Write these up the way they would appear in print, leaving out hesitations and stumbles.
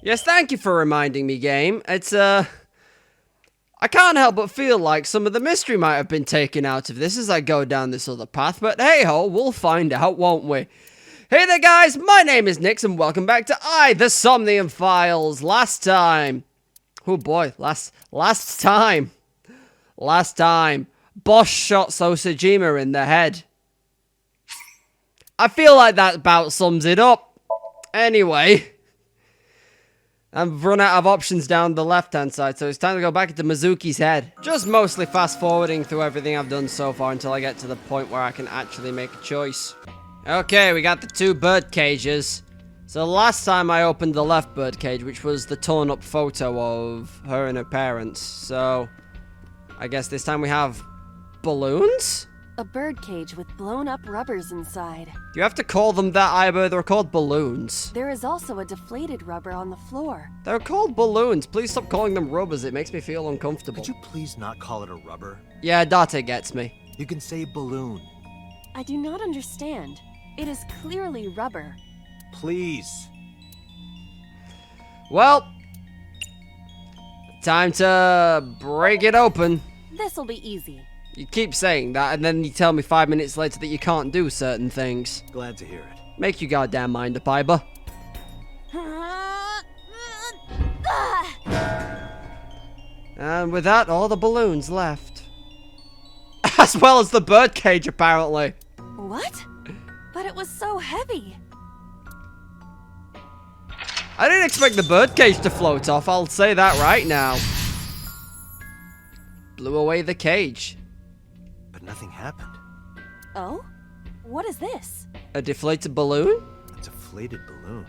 Yes, thank you for reminding me, game. It's, I can't help but feel like some of the mystery might have been taken out of this as I go down this other path, but hey-ho, we'll find out, won't we? Hey there, guys, my name is Nix, and welcome back to the Somnium Files. Last time, Last time, Boss shot Sosajima in the head. I feel like that about sums it up. Anyway, I've run out of options down the left-hand side, so it's time to go back into Mizuki's head. Just mostly fast-forwarding through everything I've done so far until I get to the point where I can actually make a choice. Okay, we got the two bird cages. So last time I opened the left bird cage, which was the torn-up photo of her and her parents. So, I guess this time we have balloons? A bird cage with blown-up rubbers inside. You have to call them that, Iber. They're called balloons. There is also a deflated rubber on the floor. They're called balloons. Please stop calling them rubbers. It makes me feel uncomfortable. Could you please not call it a rubber? Yeah, Date gets me. You can say balloon. I do not understand. It is clearly rubber. Please. Well, time to break it open. This'll be easy. You keep saying that, and then you tell me 5 minutes later that you can't do certain things. Glad to hear it. Make your goddamn mind up, Iber. And with that, all the balloons left. As well as the bird cage, apparently. What? But it was so heavy. I didn't expect the bird cage to float off, I'll say that right now. Blew away the cage. But nothing happened. Oh? What is this? A deflated balloon? A deflated balloon.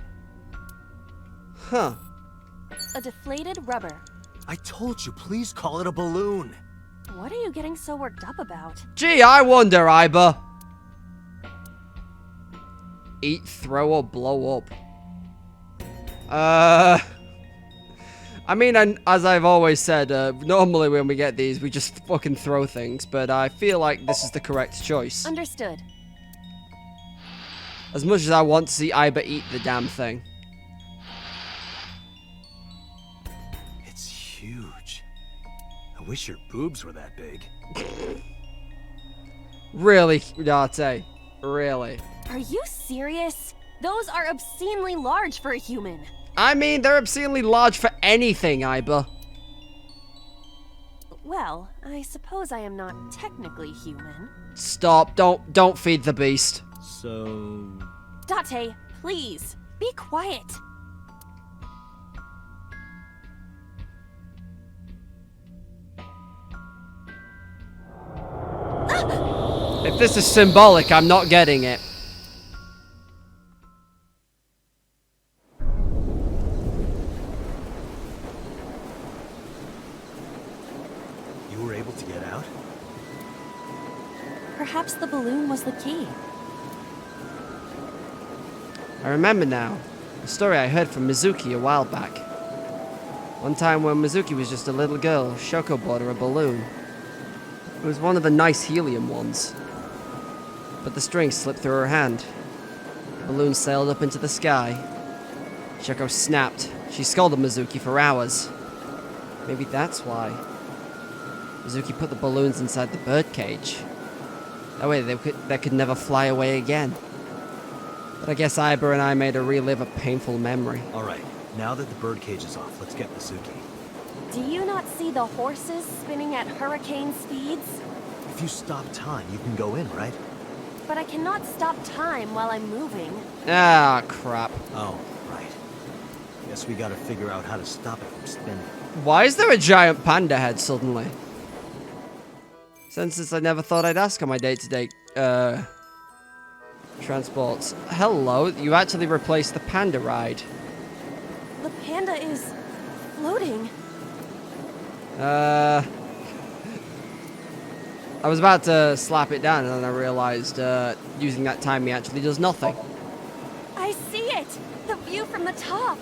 Huh. A deflated rubber. I told you, please call it a balloon. What are you getting so worked up about? Gee, I wonder, Iber. Eat, throw, or blow up. I mean, as I've always said, normally when we get these, we just fucking throw things, but I feel like this is the correct choice. Understood. As much as I want to see Iber eat the damn thing. It's huge. I wish your boobs were that big. Really, Date? Really? Are you serious? Those are obscenely large for a human. I mean, they're obscenely large for anything, Iber. Well, I suppose I am not technically human. Stop, don't feed the beast. So... Date, please, be quiet. If this is symbolic, I'm not getting it. You were able to get out? Perhaps the balloon was the key. I remember now. A story I heard from Mizuki a while back. One time when Mizuki was just a little girl, Shoko bought her a balloon. It was one of the nice helium ones. But the string slipped through her hand. The balloon sailed up into the sky. Shoko snapped. She scolded Mizuki for hours. Maybe that's why. Mizuki put the balloons inside the bird cage. That way they could never fly away again. But I guess Iber and I made her relive a painful memory. Alright, now that the bird cage is off, let's get Mizuki. Do you not see the horses spinning at hurricane speeds? If you stop time, you can go in, right? But I cannot stop time while I'm moving. Ah, crap. Oh, right. Guess we gotta figure out how to stop it from spinning. Why is there a giant panda head suddenly? Since I never thought I'd ask on my day-to-day, transports. Hello, you actually replaced the panda ride. The panda is floating. I was about to slap it down and then I realized, using that timing actually does nothing. I see it! The view from the top!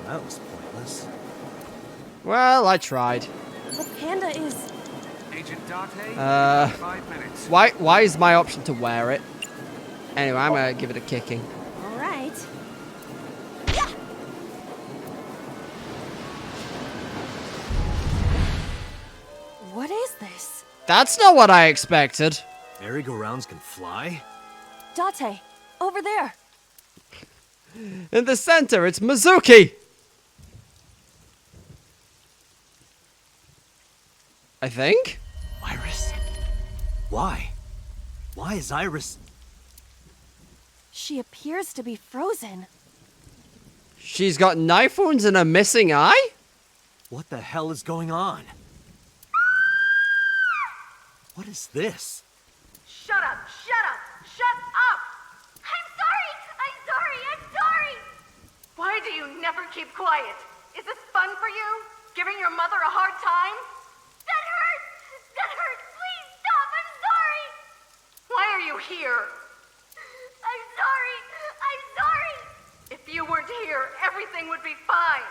Well, that was pointless. Well, I tried. The panda is Agent Date. Uh, 5 minutes. Why is my option to wear it? Anyway, I'm gonna give it a kicking. All right. What is this? That's not what I expected. Merry-go-rounds can fly? Date, over there. In the center, it's Mizuki. I think. Iris? Why? Why is Iris... She appears to be frozen. She's got knife wounds and a missing eye? What the hell is going on? What is this? Shut up! Shut up! Shut up! I'm sorry! I'm sorry! I'm sorry! Why do you never keep quiet? Is this fun for you? Giving your mother a hard time? That hurts! That hurts! Please stop! I'm sorry! Why are you here? I'm sorry! I'm sorry! If you weren't here, everything would be fine.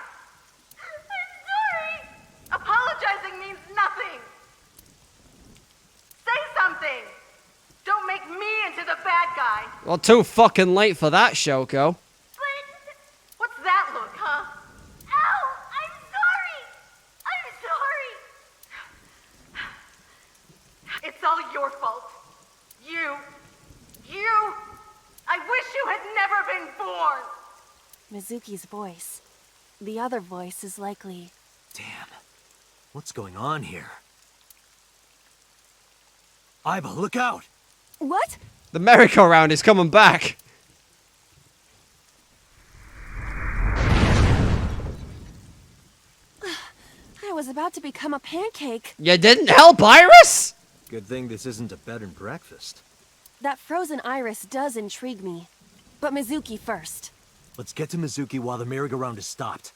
I'm sorry! Apologizing means nothing! Say something! Don't make me into the bad guy! Well, too fucking late for that, Shoko. But... what's that look, huh? Ow! I'm sorry! I'm sorry! It's all your fault. You... I wish you had never been born! Mizuki's voice. The other voice is likely... Damn. What's going on here? Iba, look out! What? The merry-go-round is coming back. I was about to become a pancake. You didn't help, Iris? Good thing this isn't a bed and breakfast. That frozen iris does intrigue me. But Mizuki first. Let's get to Mizuki while the merry-go-round is stopped.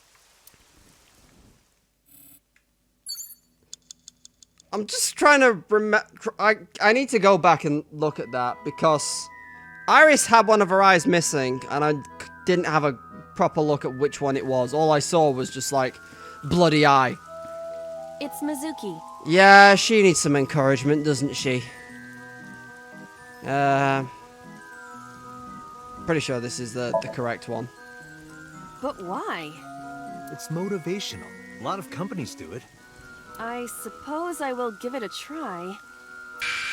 I'm just trying to remember. I need to go back and look at that because Iris had one of her eyes missing, and I didn't have a proper look at which one it was. All I saw was just like bloody eye. It's Mizuki. Yeah, she needs some encouragement, doesn't she? Pretty sure this is the correct one. But why? It's motivational. A lot of companies do it. I suppose I will give it a try.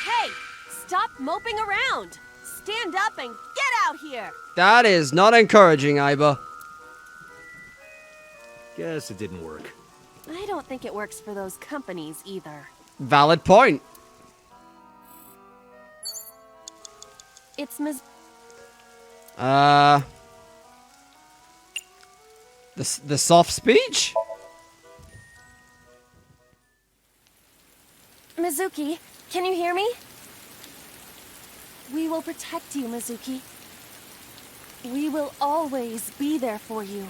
Hey! Stop moping around! Stand up and get out here! That is not encouraging, Iba. Guess it didn't work. I don't think it works for those companies either. Valid point. It's Ms... The soft speech? Mizuki, can you hear me? We will protect you, Mizuki. We will always be there for you.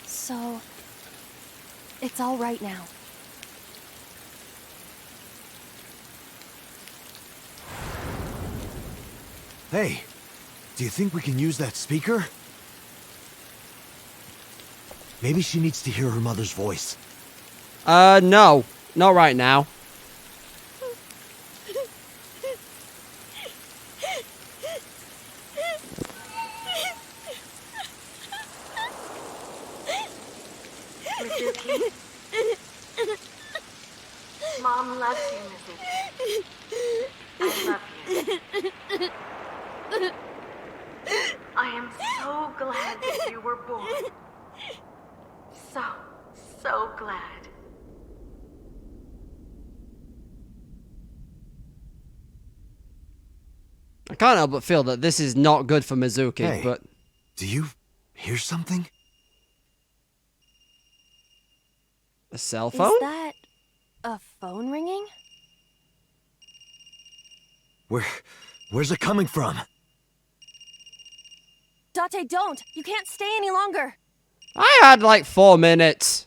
So... it's all right now. Hey, do you think we can use that speaker? Maybe she needs to hear her mother's voice. No. Not right now. Mizuki. Mom loves you, Mizuki. I love you. I am so glad that you were born. So glad. I can't help but feel that this is not good for Mizuki, Hey, but... do you hear something? A cell phone? Is that... a phone ringing? Where's it coming from? Date, don't! You can't stay any longer! I had like 4 minutes.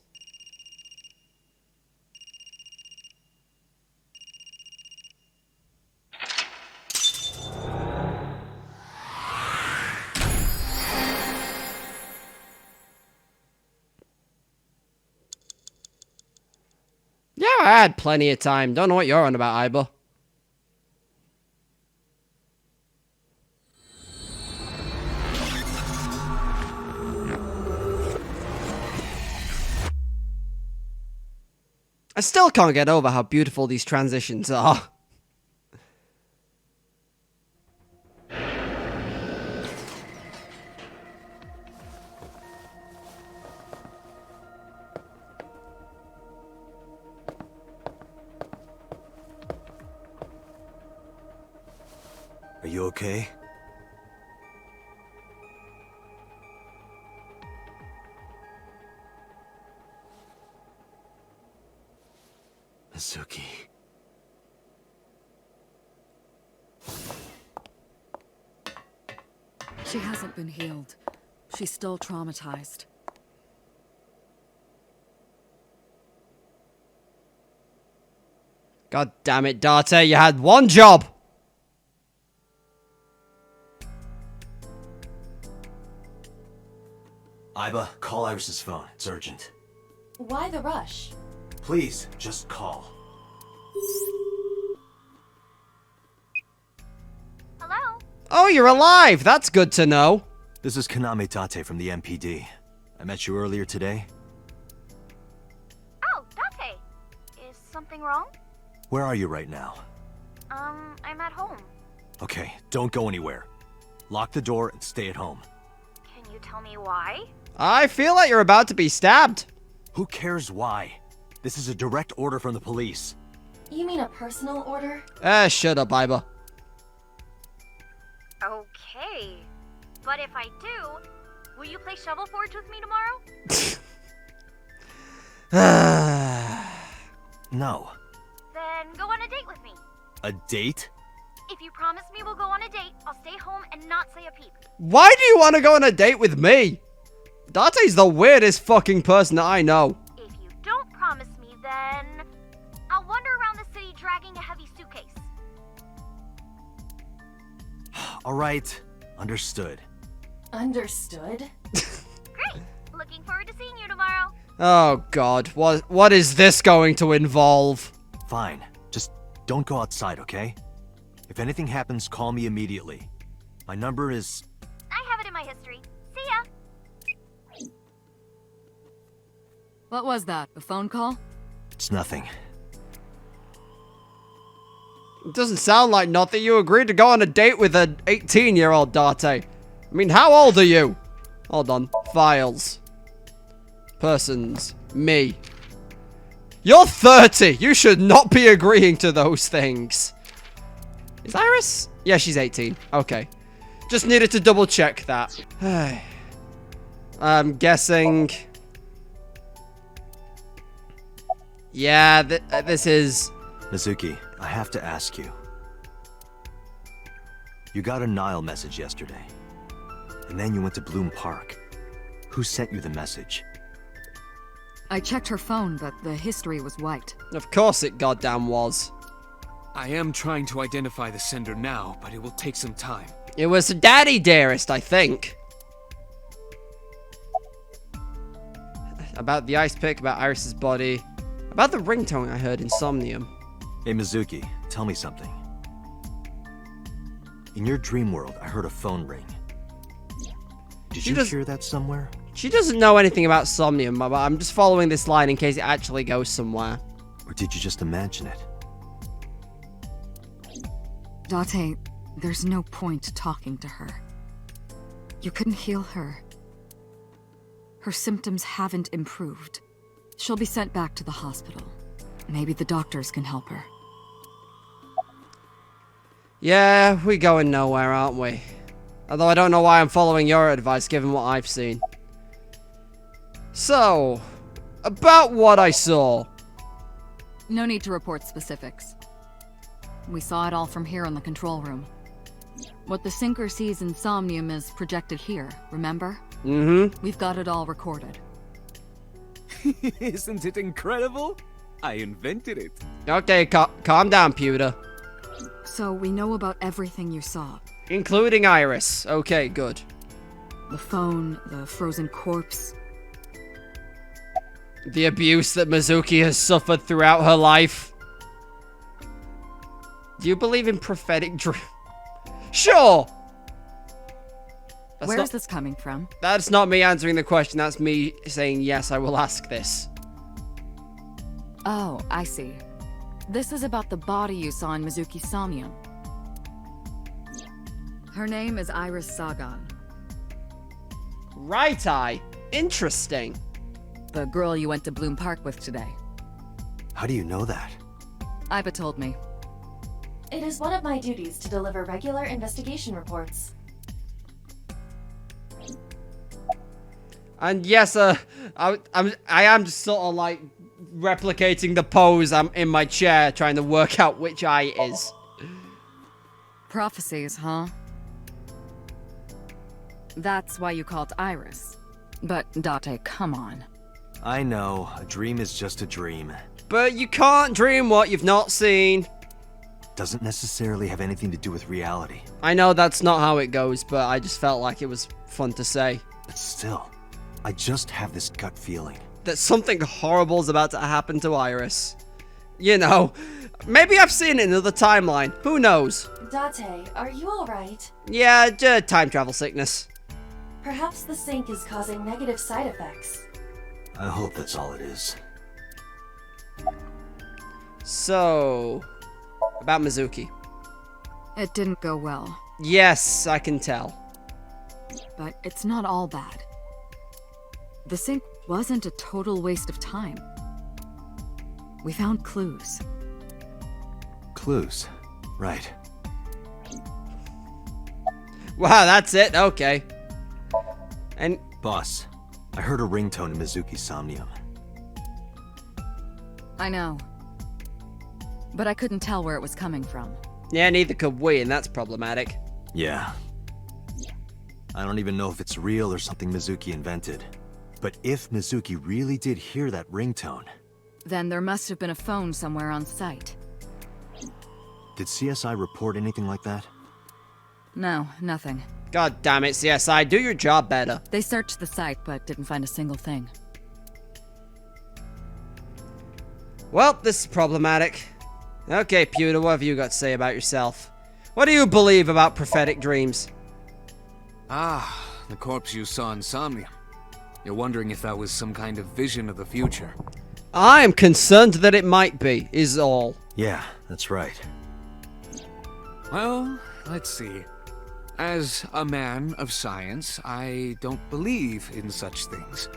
Yeah, I had plenty of time. Don't know what you're on about, Iba. I still can't get over how beautiful these transitions are. Are you okay? Mizuki. She hasn't been healed. She's still traumatized. God damn it, Date, you had one job! Iba, call Iris's phone. It's urgent. Why the rush? Please, just call. Hello? Oh, you're alive! That's good to know. This is Kaname Tate from the MPD. I met you earlier today. Oh, Date. Is something wrong? Where are you right now? I'm at home. Okay, don't go anywhere. Lock the door and stay at home. Can you tell me why? I feel like you're about to be stabbed. Who cares why? This is a direct order from the police. You mean a personal order? Shut up, Iba. Okay. But if I do, will you play Shovel Forge with me tomorrow? No. Then go on a date with me. A date? If you promise me we'll go on a date, I'll stay home and not say a peep. Why do you want to go on a date with me? Date's the weirdest fucking person that I know. If you don't promise me, then I'll wander around the city dragging a heavy suitcase. All right. Understood. Understood. Great. Looking forward to seeing you tomorrow. Oh god, what is this going to involve? Fine. Just don't go outside, okay? If anything happens, call me immediately. My number is... I have it in my history. See ya. What was that? A phone call? It's nothing. It doesn't sound like nothing. You agreed to go on a date with an 18-year-old, Date. I mean, how old are you? Hold on. Files. Persons. Me. You're 30. You should not be agreeing to those things. Is Iris? Yeah, she's 18. Okay. Just needed to double check that. I'm guessing... Yeah, this is... Mizuki, I have to ask you. You got a Nile message yesterday. And then you went to Bloom Park. Who sent you the message? I checked her phone, but the history was white. Of course it goddamn was. I am trying to identify the sender now, but it will take some time. It was Daddy Dearest, I think. About the ice pick, about Iris's body. About the ringtone I heard in Somnium. Hey Mizuki, tell me something. In your dream world, I heard a phone ring. Did you hear that somewhere? She doesn't know anything about Somnium, but I'm just following this line in case it actually goes somewhere. Or did you just imagine it? Date, there's no point talking to her. You couldn't heal her. Her symptoms haven't improved. She'll be sent back to the hospital. Maybe the doctors can help her. Yeah, we're going nowhere, aren't we? Although I don't know why I'm following your advice, given what I've seen. So, about what I saw. No need to report specifics. We saw it all from here in the control room. What the sinker sees in Somnium is projected here, remember? Mm-hmm. We've got it all recorded. Isn't it incredible? I invented it. Okay, calm down, Pewter. So we know about everything you saw. Including Iris. Okay, good. The phone, the frozen corpse. The abuse that Mizuki has suffered throughout her life. Do you believe in prophetic dream? Sure! Where is this coming from? That's not me answering the question. That's me saying, yes, I will ask this. Oh, I see. This is about the body you saw in Mizuki's Somnium. Her name is Iris Sagan. Right eye. Interesting. The girl you went to Bloom Park with today. How do you know that? Iba told me. It is one of my duties to deliver regular investigation reports. And yes, I am just sort of like replicating the pose. I'm in my chair trying to work out which eye it is. Prophecies, huh? That's why you called Iris. But Date, come on. I know, a dream is just a dream. But you can't dream what you've not seen. Doesn't necessarily have anything to do with reality. I know that's not how it goes, but I just felt like it was fun to say. But still, I just have this gut feeling. That something horrible is about to happen to Iris. You know, maybe I've seen it in another timeline. Who knows? Date, are you alright? Yeah, time travel sickness. Perhaps the sink is causing negative side effects. I hope that's all it is. So, about Mizuki. It didn't go well. Yes, I can tell. But it's not all bad. The sink wasn't a total waste of time. We found clues. Clues. Right. Wow, that's it? Okay. And Boss, I heard a ringtone in Mizuki's Somnium. I know. But I couldn't tell where it was coming from. yeah, neither could we, and that's problematic. Yeah. I don't even know if it's real or something Mizuki invented. But if Mizuki really did hear that ringtone... Then there must have been a phone somewhere on site. Did CSI report anything like that? No, nothing. God damn it, CSI, do your job better. They searched the site, but didn't find a single thing. Well, this is problematic. Okay, Pewter, what have you got to say about yourself? What do you believe about prophetic dreams? Ah, the corpse you saw in Somnium. You're wondering if that was some kind of vision of the future. I am concerned that it might be, is all. Yeah, that's right. Well, let's see. As a man of science, I don't believe in such things.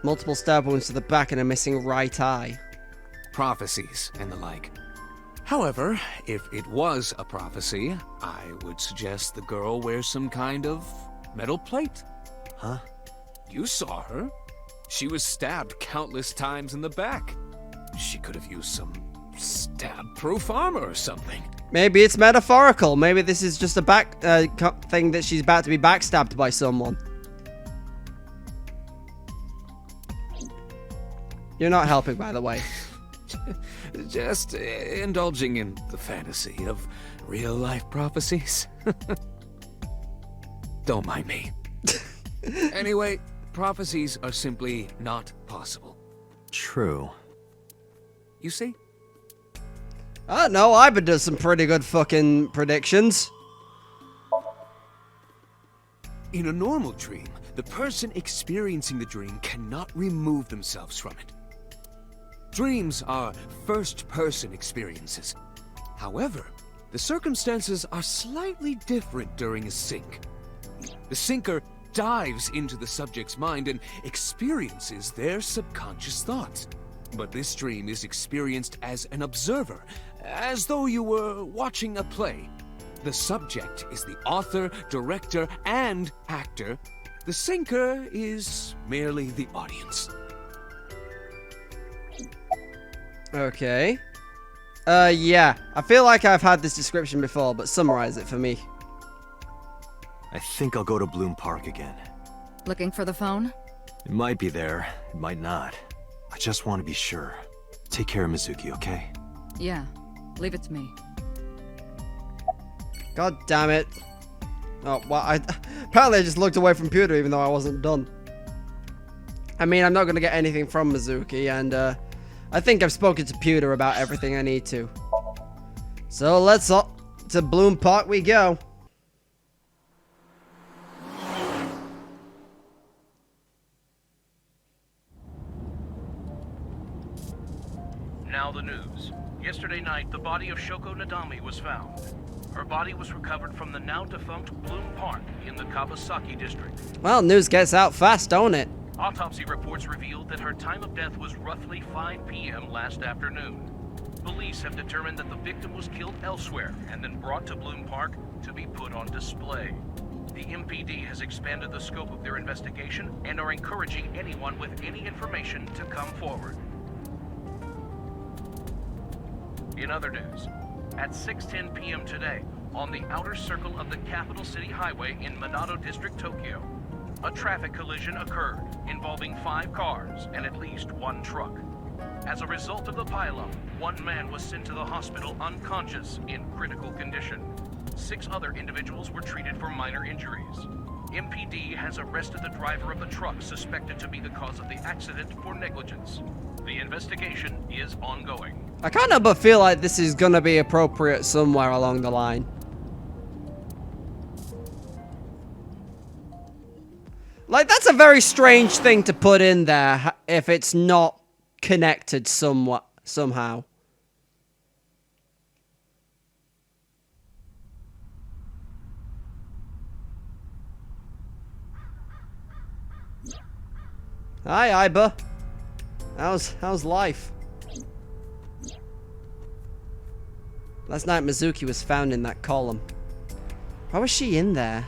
Multiple stab wounds to the back and a missing right eye. Prophecies and the like. However, if it was a prophecy, I would suggest the girl wears some kind of metal plate. Huh? You saw her. She was stabbed countless times in the back. She could have used some stab-proof armor or something. Maybe it's metaphorical. Maybe this is just a thing that she's about to be backstabbed by someone. You're not helping, by the way. Just indulging in the fantasy of real-life prophecies. Don't mind me. Anyway, prophecies are simply not possible. True. You see? I don't know, Iba does some pretty good fucking predictions. In a normal dream, the person experiencing the dream cannot remove themselves from it. Dreams are first-person experiences. However, the circumstances are slightly different during a sync. The syncer dives into the subject's mind and experiences their subconscious thoughts. But this dream is experienced as an observer, as though you were watching a play. The subject is the author, director, and actor. The syncer is merely the audience. Okay. Yeah. I feel like I've had this description before, but summarize it for me. I think I'll go to Bloom Park again. Looking for the phone? It might be there, it might not. I just want to be sure. Take care of Mizuki, okay? Yeah. Leave it to me. God damn it. Oh, well, apparently I just looked away from Pewter even though I wasn't done. I mean, I'm not going to get anything from Mizuki, and I think I've spoken to Pewter about everything I need to. So let's to Bloom Park we go. Now the news. Yesterday night, the body of Shoko Nadami was found. Her body was recovered from the now-defunct Bloom Park in the Kawasaki district. Well, news gets out fast, don't it? Autopsy reports revealed that her time of death was roughly 5 p.m. last afternoon. Police have determined that the victim was killed elsewhere and then brought to Bloom Park to be put on display. The MPD has expanded the scope of their investigation and are encouraging anyone with any information to come forward. In other news, at 6:10 p.m. today, on the outer circle of the Capital City Highway in Minato District, Tokyo, a traffic collision occurred involving 5 cars and at least 1 truck. As a result of the pileup, 1 man was sent to the hospital unconscious in critical condition. 6 other individuals were treated for minor injuries. MPD has arrested the driver of the truck suspected to be the cause of the accident for negligence. The investigation is ongoing. I kind of feel like this is gonna be appropriate somewhere along the line. Like, that's a very strange thing to put in there if it's not connected somehow. Hi, Iba. How's life? Last night Mizuki was found in that column. Why was she in there?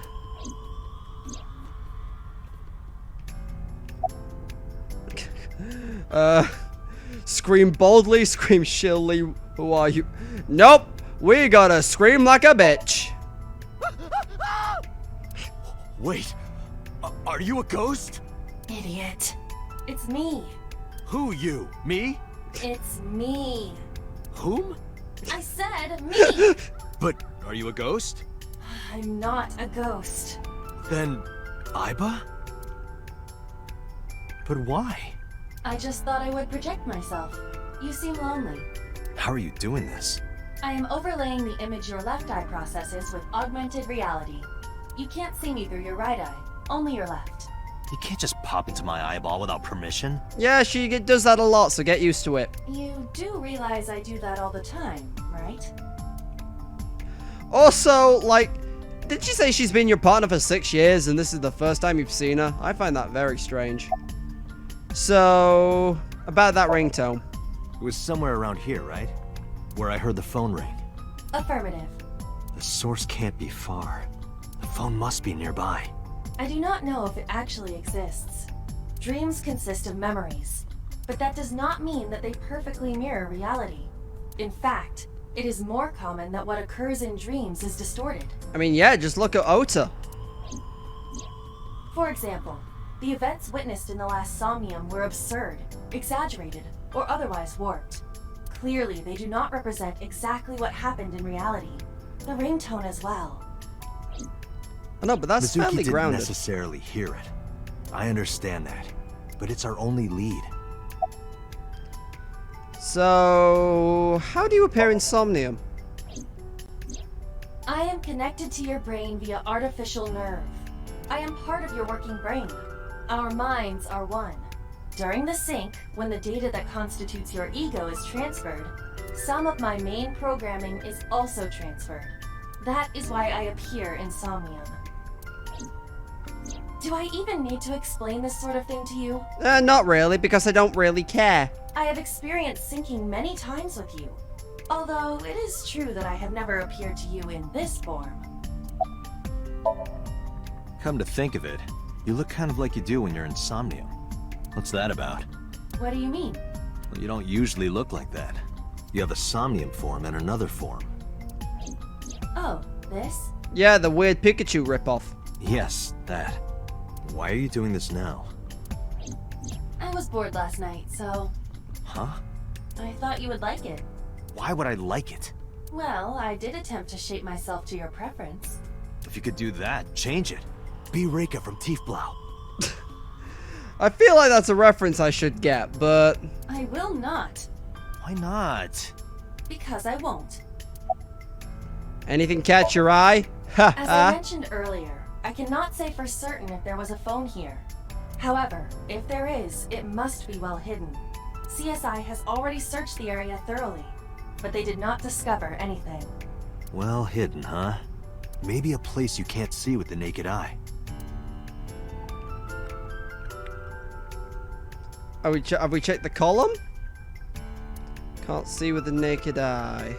Scream boldly, scream shrilly. Who are you? Nope, we gotta scream like a bitch. Wait, are you a ghost? Idiot. It's me. Who you? Me? It's me. Whom? I said me. But are you a ghost? I'm not a ghost. Then, Iba? But why? I just thought I would project myself. You seem lonely. How are you doing this? I am overlaying the image your left eye processes with augmented reality. You can't see me through your right eye, only your left. You can't just pop into my eyeball without permission. Yeah, she does that a lot, so get used to it. You do realize I do that all the time, right? Also, like, did she say she's been your partner for 6 years and this is the first time you've seen her? I find that very strange. So, about that ringtone. It was somewhere around here, right? Where I heard the phone ring. Affirmative. The source can't be far. The phone must be nearby. I do not know if it actually exists. Dreams consist of memories, but that does not mean that they perfectly mirror reality. In fact, it is more common that what occurs in dreams is distorted. I mean, yeah, just look at Ota. For example, the events witnessed in the last Somnium were absurd, exaggerated, or otherwise warped. Clearly, they do not represent exactly what happened in reality. The ringtone as well. I know, but that's Mizuki fairly didn't grounded. necessarily hear it. I understand that, but it's our only lead. So, how do you appear in Somnium? I am connected to your brain via artificial nerve. I am part of your working brain. Our minds are one. During the sync, when the data that constitutes your ego is transferred, some of my main programming is also transferred. That is why I appear in Somnium. Do I even need to explain this sort of thing to you? Not really, because I don't really care. I have experienced syncing many times with you. Although it is true that I have never appeared to you in this form. Come to think of it, you look kind of like you do when you're in Somnium. What's that about? What do you mean? Well, you don't usually look like that. You have a Somnium form and another form. Oh, this? Yeah, the weird Pikachu ripoff. Yes, that. Why are you doing this now? I was bored last night, so Huh? I thought you would like it. Why would I like it? Well, I did attempt to shape myself to your preference. If you could do that, change it. Be Reika from Tiefblau. I feel like that's a reference I should get, but... I will not. Why not? Because I won't. Anything catch your eye? Ha As I ha. mentioned earlier, I cannot say for certain if there was a phone here. However, if there is, it must be well hidden. CSI has already searched the area thoroughly, but they did not discover anything. Well hidden, huh? Maybe a place you can't see with the naked eye. Have we checked the column? Can't see with the naked eye.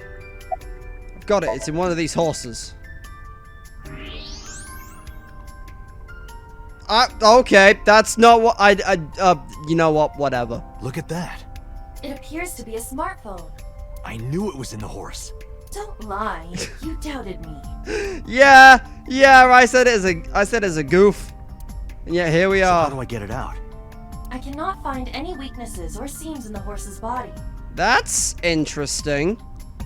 I've got it. It's in one of these horses. Okay, that's not what you know what? Whatever. Look at that. It appears to be a smartphone. I knew it was in the horse. Don't lie. You doubted me. Yeah, I said it as a goof. And yet here we So are. how do I get it out? I cannot find any weaknesses or seams in the horse's body. That's interesting.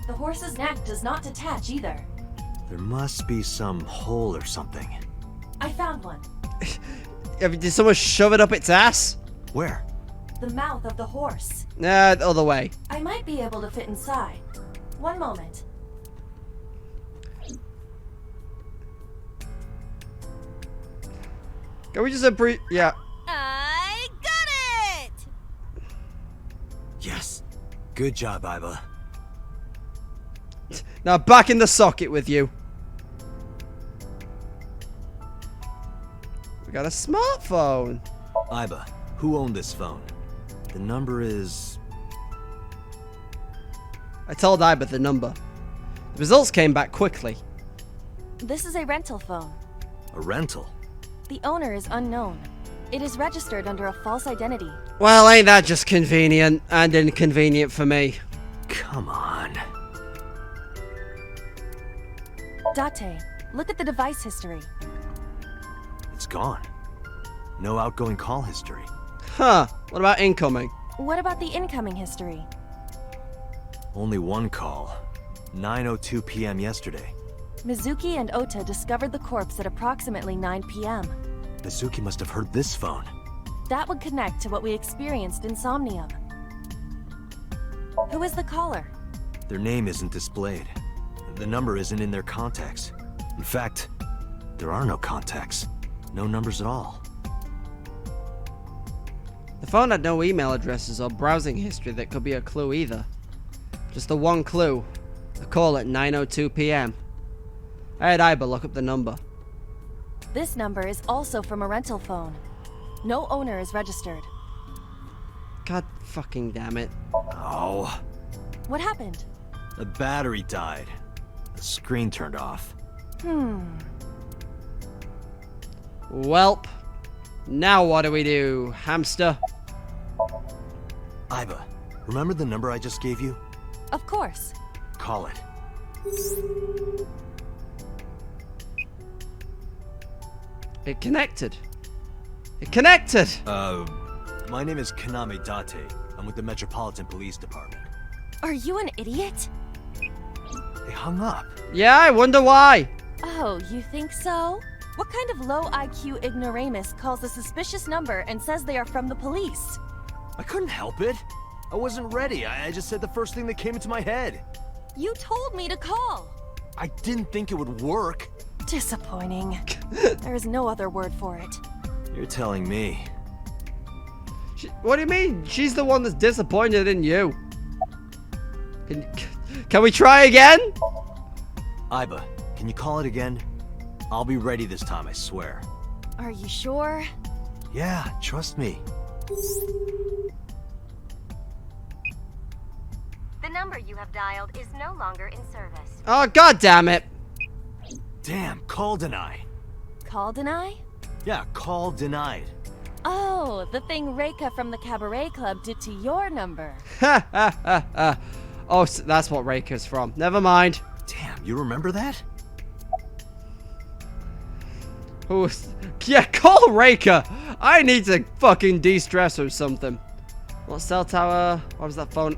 The horse's neck does not detach either. There must be some hole or something. I found one. Did someone shove it up its ass? Where? The mouth of the horse. Nah, the other way. I might be able to fit inside. One moment. Can we just yeah. I got it! Yes. Good job, Iba. Now back in the socket with you. We got a smartphone. Iba, who owned this phone? The number is... I told Iba the number. The results came back quickly. This is a rental phone. a rental. The owner is unknown. It is registered under a false identity. Well, ain't that just convenient and inconvenient for me? Come on. Date, look at the device history. It's gone. No outgoing call history. Huh, what about incoming? What about the incoming history? Only one call. 9:02 p.m. yesterday. Mizuki and Ota discovered the corpse at approximately 9 p.m. Mizuki must have heard this phone. That would connect to what we experienced in Somnium. Who is the caller? Their name isn't displayed. The number isn't in their contacts. In fact, there are no contacts. No numbers at all. The phone had no email addresses or browsing history that could be a clue either. Just the one clue. A call at 9:02 p.m. I had Iba look up the number. This number is also from a rental phone. No owner is registered. God fucking damn it. Oh. What happened? The battery died. The screen turned off. Welp. Now what do we do, hamster? Iba, remember the number I just gave you? Of course. Call it. It connected. It connected! My name is Kaname Date. I'm with the Metropolitan Police Department. Are you an idiot? They hung up. Yeah, I wonder why. Oh, you think so? What kind of low IQ ignoramus calls a suspicious number and says they are from the police? I couldn't help it. I wasn't ready. I just said the first thing that came into my head. You told me to call. I didn't think it would work. Disappointing. There is no other word for it. You're telling me. What do you mean? She's the one that's disappointed in you. Can we try again? Iba, can you call it again? I'll be ready this time, I swear. Are you sure? Yeah, trust me. The number you have dialed is no longer in service. Oh, god damn it. Damn, call deny. Call deny? Yeah, call denied. Oh, the thing Reika from the Cabaret Club did to your number. Ha ha ha ha. Oh, so that's what Reika's from. Never mind. Damn, you remember that? Oh, yeah, call Reika. I need to fucking de-stress or something. What cell tower? What was that phone?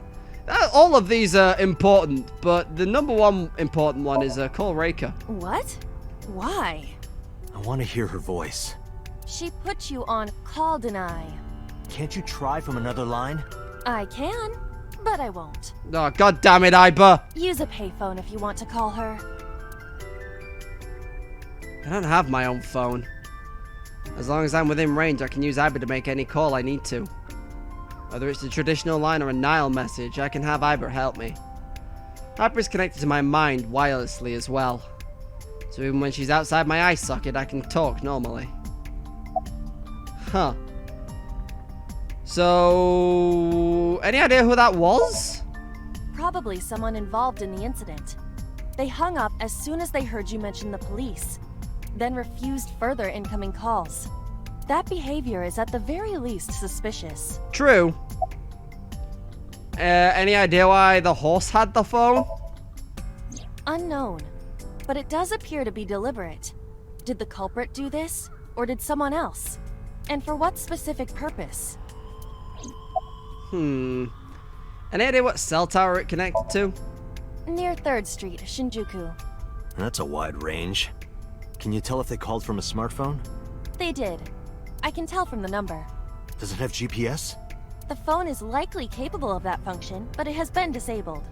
All of these are important, but the number one important one is call Reika. What? Why? I want to hear her voice. She put you on call deny. Can't you try from another line? I can, but I won't. Oh, god damn it, Iba! Use a payphone if you want to call her. I don't have my own phone. As long as I'm within range, I can use Iba to make any call I need to. Whether it's the traditional line or a Nile message, I can have Iba help me. Iba's connected to my mind wirelessly as well. So even when she's outside my eye socket, I can talk normally. Huh. So... any idea who that was? Probably someone involved in the incident. They hung up as soon as they heard you mention the police, then refused further incoming calls. That behavior is at the very least suspicious. True. Any idea why the horse had the phone? Unknown, but it does appear to be deliberate. Did the culprit do this, or did someone else? And for what specific purpose? Any idea what cell tower it connected to? Near 3rd Street, Shinjuku. That's a wide range. Can you tell if they called from a smartphone? They did. I can tell from the number. Does it have GPS? The phone is likely capable of that function, but it has been disabled.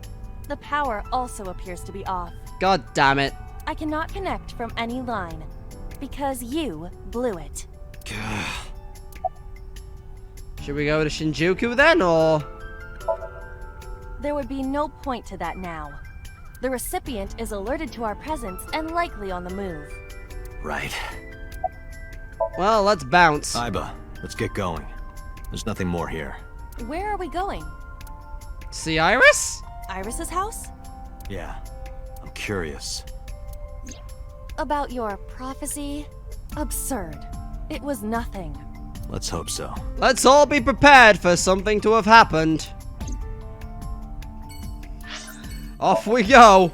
The power also appears to be off. God damn it. I cannot connect from any line, because you blew it. Should we go to Shinjuku then, or...? There would be no point to that now. The recipient is alerted to our presence and likely on the move. Right. Well, let's bounce. Iba, let's get going. There's nothing more here. Where are we going? See Iris? Iris's house? Yeah, I'm curious. About your prophecy? Absurd. It was nothing. Let's hope so. Let's all be prepared for something to have happened. Off we go.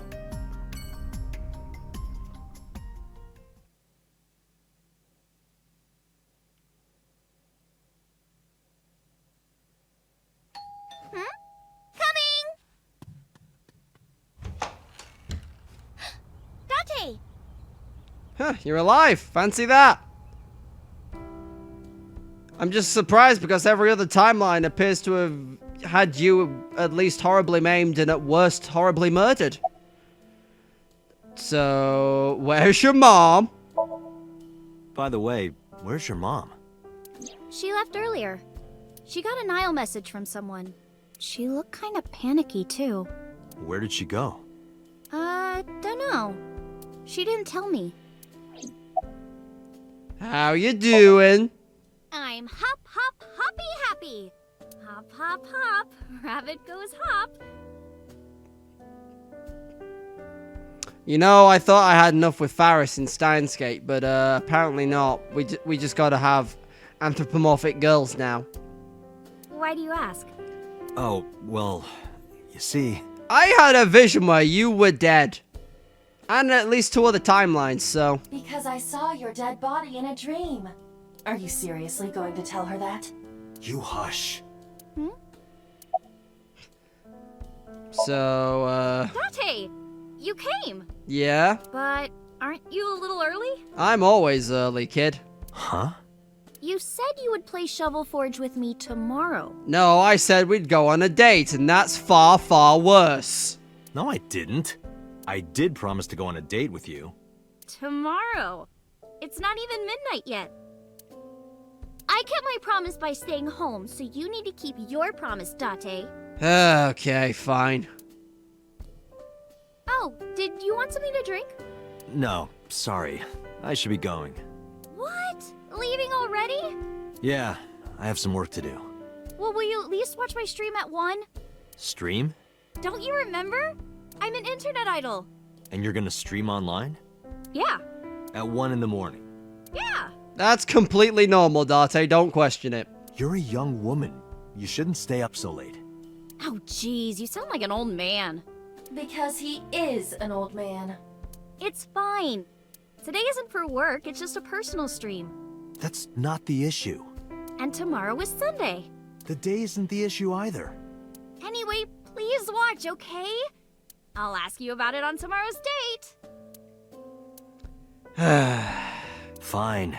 Date! Huh, you're alive. Fancy that. I'm just surprised because every other timeline appears to have had you at least horribly maimed and at worst horribly murdered. So, where's your mom? By the way, where's your mom? She left earlier. She got a Nile message from someone. She looked kind of panicky, too. Where did she go? Don't know. She didn't tell me. How you doing? I'm hop, hop, hoppy happy. Hop, hop, hop. Rabbit goes hop. You know, I thought I had enough with Faris in Steins Gate, but apparently not. We just gotta have anthropomorphic girls now. Why do you ask? Oh, well, you see... I had a vision where you were dead. And at least 2 other timelines, so... Because I saw your dead body in a dream. Are you seriously going to tell her that? You hush. So, Date! You came! yeah? But aren't you a little early? I'm always early, kid. Huh? You said you would play Shovel Forge with me tomorrow. No, I said we'd go on a date, and that's far, far worse. No, I didn't. I did promise to go on a date with you. Tomorrow? It's not even midnight yet. I kept my promise by staying home, so you need to keep your promise, Date. Okay, fine. Oh, did you want something to drink? No, sorry. I should be going. What? Leaving already? Yeah, I have some work to do. Well, will you at least watch my stream at 1? Stream? Don't you remember? I'm an internet idol. And you're gonna stream online? Yeah. At 1 in the morning. Yeah. That's completely normal, Date. Don't question it. You're a young woman. You shouldn't stay up so late. Oh, jeez, you sound like an old man. Because he is an old man. It's fine. Today isn't for work, it's just a personal stream. That's not the issue. And tomorrow is Sunday. The day isn't the issue either. Anyway, please watch, okay? I'll ask you about it on tomorrow's date. Fine.